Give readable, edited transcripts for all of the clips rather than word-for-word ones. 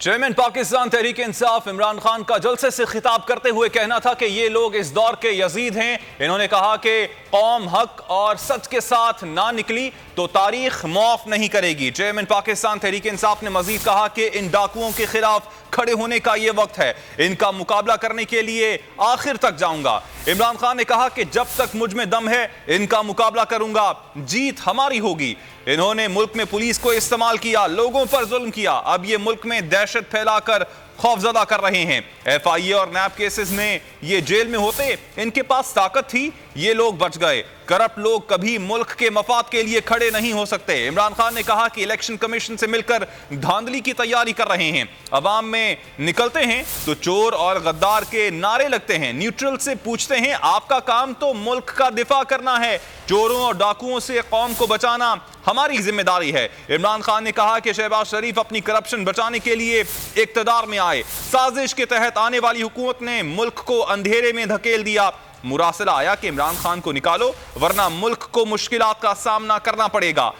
Chairman Pakistan Tehreek Insaf Imran Khan का जलसे से खिताब करते हुए कहना था कि ये लोग इस दौर के यजीद हैं। इन्होंने कहा कि कौम हक और सच के साथ ना निकली तो तारीख माफ नहीं करेगी। चेयरमैन पाकिस्तान तहरीक इंसाफ ने मजीद कहा कि इन डाकुओं के खिलाफ खड़े होने का ये वक्त है, इनका मुकाबला करने के लिए आखिर तक जाऊंगा। इमरान खान ने कहा कि जब तक मुझ में दम है इनका मुकाबला करूंगा, जीत हमारी होगी। इन्होंने मुल्क में पुलिस को इस्तेमाल किया, लोगों पर जुल्म किया, अब ये मुल्क में दहशत फैलाकर खौफजदा कर रहे हैं। FIA और नैब केसेस में ये जेल में होते, इनके पास ताकत थी, ये लोग बच गए। करप्ट लोग कभी मुल्क के मफाद के लिए खड़े नहीं हो सकते। इमरान खान ने कहा कि इलेक्शन कमीशन से मिलकर धांधली की तैयारी कर रहे हैं। अवाम में निकलते हैं तो चोर और गद्दार के नारे लगते हैं, न्यूट्रल से पूछते हैं आपका काम तो मुल्क का दिफा करना है, चोरों और डाकुओं से कौम को बचाना हमारी जिम्मेदारी है। इमरान खान ने कहा कि शहबाज शरीफ अपनी करप्शन बचाने के लिए इक्तदार में आए, साजिश के तहत आने वाली हुकूमत ने मुल्क को अंधेरे में धकेल दिया। मुरासला आया कि इमरान खान को निकालो वरना मुल्क को मुश्किलात का सामना करना पड़ेगा।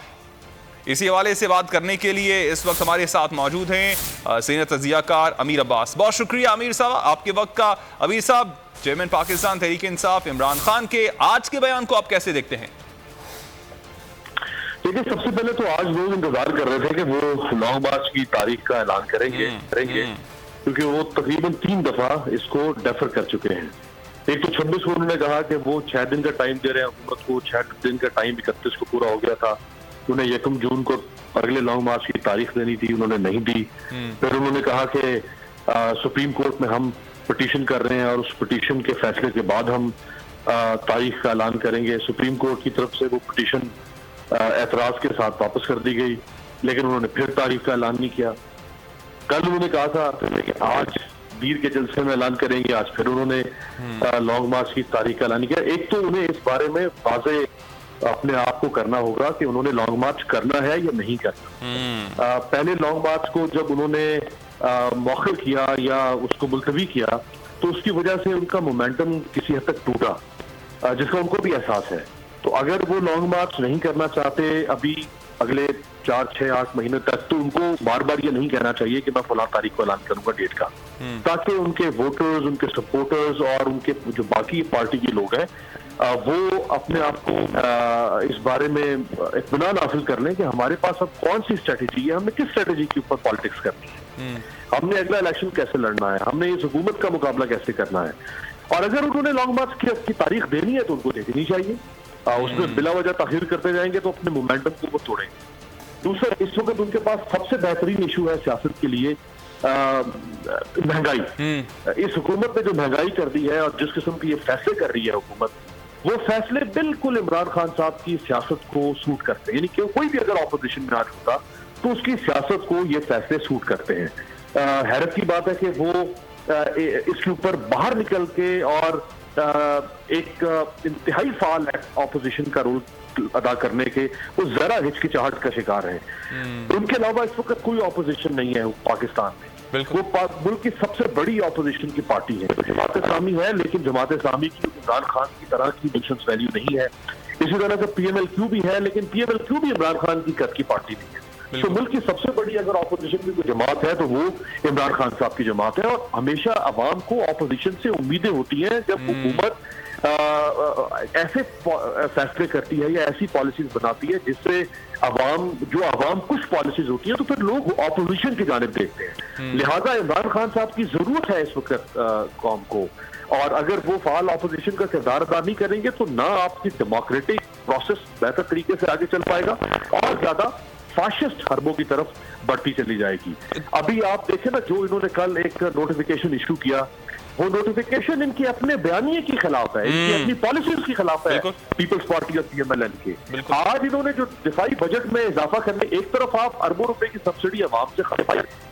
इसी हवाले से बात करने के लिए इस वक्त हमारे साथ मौजूद हैं सीनियर तजियाकार अमीर अब्बास। बहुत शुक्रिया अमीर साहब आपके वक्त का। अमीर साहब, चेयरमैन पाकिस्तान तहरीक इंसाफ इमरान खान के आज के बयान को आप कैसे देखते हैं? देखिए, सबसे पहले तो आज लोग इंतजार कर रहे थे कि वो लॉन्ग मार्च की तारीख का ऐलान करेंगे क्योंकि वो तकरीबन 3 दफा इसको डेफर कर चुके हैं। एक तो 26 को उन्होंने कहा कि वो 6 दिन का टाइम दे रहे हैं हुकूमत को, 6 दिन का टाइम 31 को पूरा हो गया था। उन्हें 1 जून को अगले लॉन्ग मार्च की तारीख देनी थी, उन्होंने नहीं दी। फिर उन्होंने कहा कि सुप्रीम कोर्ट में हम पिटीशन कर रहे हैं और उस पिटीशन के फैसले के बाद हम तारीख का ऐलान करेंगे। सुप्रीम कोर्ट की तरफ से वो पिटीशन एतराज के साथ वापस कर दी गई, लेकिन उन्होंने फिर तारीख का ऐलान नहीं किया। कल उन्होंने कहा था कि आज वीर के जलसे में ऐलान करेंगे, आज फिर उन्होंने लॉन्ग मार्च की तारीख का ऐलान किया। एक तो उन्हें इस बारे में वाज़े अपने आप को करना होगा कि उन्होंने लॉन्ग मार्च करना है या नहीं करना। पहले लॉन्ग मार्च को जब उन्होंने मौखिर किया या उसको मुलतवी किया तो उसकी वजह से उनका मोमेंटम किसी हद तक टूटा, जिसका उनको भी एहसास है। तो अगर वो लॉन्ग मार्च नहीं करना चाहते अभी अगले 4, 6, 8 महीने तक, तो उनको बार बार ये नहीं कहना चाहिए कि मैं फलां तारीख को ऐलान करूंगा डेट का, ताकि उनके वोटर्स, उनके सपोर्टर्स और उनके जो बाकी पार्टी के लोग हैं वो अपने आप को इस बारे में इत्मीनान हासिल कर लें कि हमारे पास अब कौन सी स्ट्रेटेजी है, हमने किस स्ट्रेटेजी के ऊपर पॉलिटिक्स करनी है, हमने अगला इलेक्शन कैसे लड़ना है, हमने इस हुकूमत का मुकाबला कैसे करना है। और अगर उन्होंने लॉन्ग मार्च की तारीख देनी है तो उनको दे देनी चाहिए। उसमें बिला वजह ताखीर करते जाएंगे तो अपने मोमेंटम को वो तोड़ेंगे। दूसरा, इस वक्त उनके पास सबसे बेहतरीन इशू है सियासत के लिए महंगाई। इस हुकूमत ने जो महंगाई कर दी है और जिस किस्म के ये फैसले कर रही है हुकूमत, वो फैसले बिल्कुल इमरान खान साहब की सियासत को सूट करते हैं। यानी कि कोई भी अगर ऑपोजिशन में आज होता तो उसकी सियासत को ये फैसले सूट करते हैं। हैरत की बात है कि वो इसके ऊपर बाहर निकल के और एक इंतहाई फाल ऑपोजिशन का रोल अदा करने के वो जरा हिचकिचाहट का शिकार है। उनके अलावा इस वक्त कोई ऑपोजिशन नहीं है पाकिस्तान में। वो मुल्क की सबसे बड़ी ऑपोजिशन की पार्टी है, जमात इस्लामी है, लेकिन जमात इस्लामी की इमरान खान की तरह की बिजनेस वैल्यू नहीं है। इसी तरह से PMLQ भी है, लेकिन PMLQ भी इमरान खान की कद की पार्टी नहीं है। तो मुल्क की सबसे बड़ी अगर ऑपोजिशन की कोई जमात है तो वो इमरान खान साहब की जमात है। और हमेशा अवाम को ऑपोजिशन से उम्मीदें होती हैं जब हुकूमत ऐसे फैसले करती है या ऐसी पॉलिसीज बनाती है जिससे अवाम कुछ पॉलिसीज होती है तो फिर लोग ऑपोजिशन की जानिब देखते हैं। लिहाजा इमरान खान साहब की जरूरत है इस वक्त कौम को, और अगर वो फाल ऑपोजिशन का किरदार अदा नहीं करेंगे तो ना आपकी डेमोक्रेटिक प्रोसेस बेहतर तरीके से आगे चल पाएगा और ज्यादा फाशिस्ट हरबों की तरफ बढ़ती चली जाएगी। अभी आप देखें ना, जो इन्होंने कल एक नोटिफिकेशन इशू किया, वो नोटिफिकेशन इनके अपने बयानिए के खिलाफ है, इनकी अपनी पॉलिसीज के खिलाफ है, पीपल्स पार्टी और PMLN के। आज इन्होंने जो दिफाई बजट में इजाफा करने, एक तरफ आप अरबों रुपए की सब्सिडी अवाम से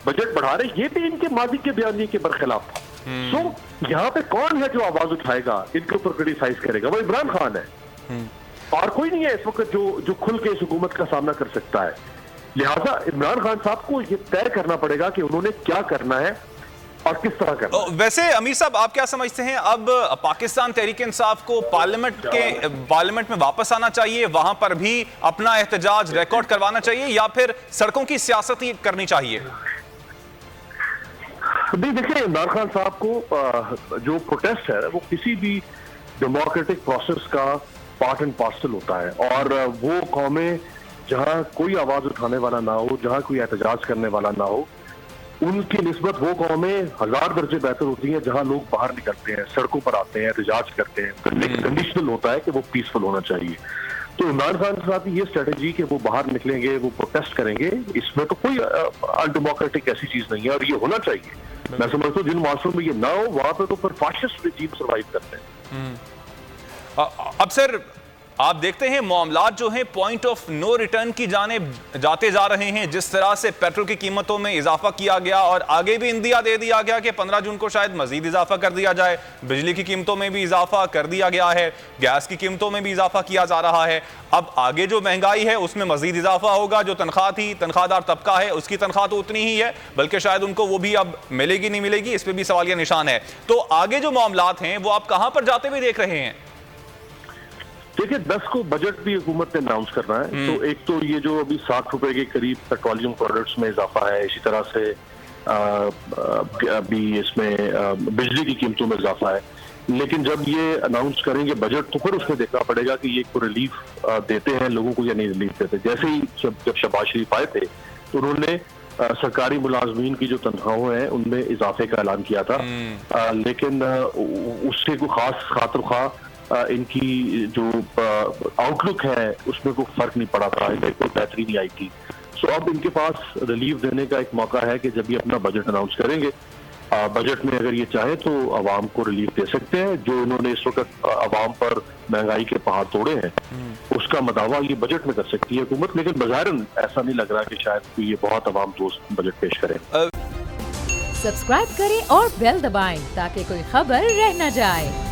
बजट बढ़ा रहे, ये भी इनके माजी के बयानिए के बरखिलाफ था। सो यहाँ पे कौन है जो आवाज उठाएगा, इनके ऊपर क्रिटिसाइज करेगा? वो इमरान खान है और कोई नहीं है इस वक्त जो खुल के इस हुकूमत का सामना कर सकता है। लिहाजा इमरान खान साहब को ये तय करना पड़ेगा कि उन्होंने क्या करना है और किस तरह करना है। वैसे अमीर साहब, आप क्या समझते हैं, अब पाकिस्तान तहरीक इंसाफ को पार्लियामेंट में वापस आना चाहिए, वहां पर भी अपना एहतजाज रिकॉर्ड करवाना चाहिए, या फिर सड़कों की सियासत ही करनी चाहिए? नहीं, देखिए इमरान खान साहब को जो प्रोटेस्ट है वो किसी भी डेमोक्रेटिक प्रोसेस का पार्ट एंड पार्सल होता है, और वो कौमें जहां कोई आवाज उठाने वाला ना हो, जहां कोई एहतजाज करने वाला ना हो, उनकी निस्बत वो कौमें 1000 दर्जे बेहतर होती हैं जहां लोग बाहर निकलते हैं, सड़कों पर आते हैं, एहतजाज करते हैं। कंडीशनल होता है कि वो पीसफुल होना चाहिए। तो इमरान खान साहब की ये स्ट्रेटेजी कि वो बाहर निकलेंगे, वो प्रोटेस्ट करेंगे, इसमें तो कोई अनडेमोक्रेटिक ऐसी चीज नहीं है, और ये होना चाहिए। मैं समझता हूँ जिन माशरों में ये ना हो वहां पे तो फिर फाशिस्ट रिजीम सर्वाइव करते हैं। अब सर आप देखते हैं मामलात जो हैं पॉइंट ऑफ नो रिटर्न की जानिब जाते जा रहे हैं। जिस तरह से पेट्रोल की कीमतों में इजाफा किया गया और आगे भी इंदिया दे दिया गया कि 15 जून को शायद मजीद इजाफा कर दिया जाए, बिजली की कीमतों में भी इजाफा कर दिया गया है, गैस की कीमतों में भी इजाफा किया जा रहा है। अब आगे जो महंगाई है उसमें मजीद इजाफा होगा। जो तनख्वाह थी, तनख्वाहदार तबका है, उसकी तनख्वाह तो उतनी ही है, बल्कि शायद उनको वो भी अब मिलेगी नहीं मिलेगी, इस पर भी सवालिया निशान है। तो आगे जो मामलात हैं वो आप कहां पर जाते हुए देख रहे हैं? देखिए 10 को बजट भी हुकूमत ने अनाउंस करना है। तो एक तो ये जो अभी 60 रुपए के करीब पेट्रोलियम प्रोडक्ट्स में इजाफा है, इसी तरह से अभी इसमें बिजली की कीमतों में इजाफा है। लेकिन जब ये अनाउंस करेंगे बजट तो फिर उसमें देखना पड़ेगा कि ये को रिलीफ देते हैं लोगों को या नहीं रिलीफ देते। जैसे ही जब शहबाज शरीफ आए थे तो उन्होंने सरकारी मुलाजमीन की जो तनख्वाहें हैं उनमें इजाफे का ऐलान किया था, लेकिन उससे कोई खास खातिर खा इनकी जो आउटलुक है उसमें कोई फर्क नहीं पड़ा था, इनमें कोई बेहतरी नहीं आई थी। सो अब इनके पास रिलीफ देने का एक मौका है कि जब ये अपना बजट अनाउंस करेंगे, बजट में अगर ये चाहे तो आवाम को रिलीफ दे सकते हैं। जो इन्होंने इस वक्त आवाम पर महंगाई के पहाड़ तोड़े हैं उसका मदावा ये बजट में कर सकती है हुकूमत, लेकिन बज़ाहिरन ऐसा नहीं लग रहा कि शायद ये बहुत आवाम दोस्त बजट पेश करें। सब्सक्राइब करें और बेल दबाएं ताकि कोई खबर रह न जाए।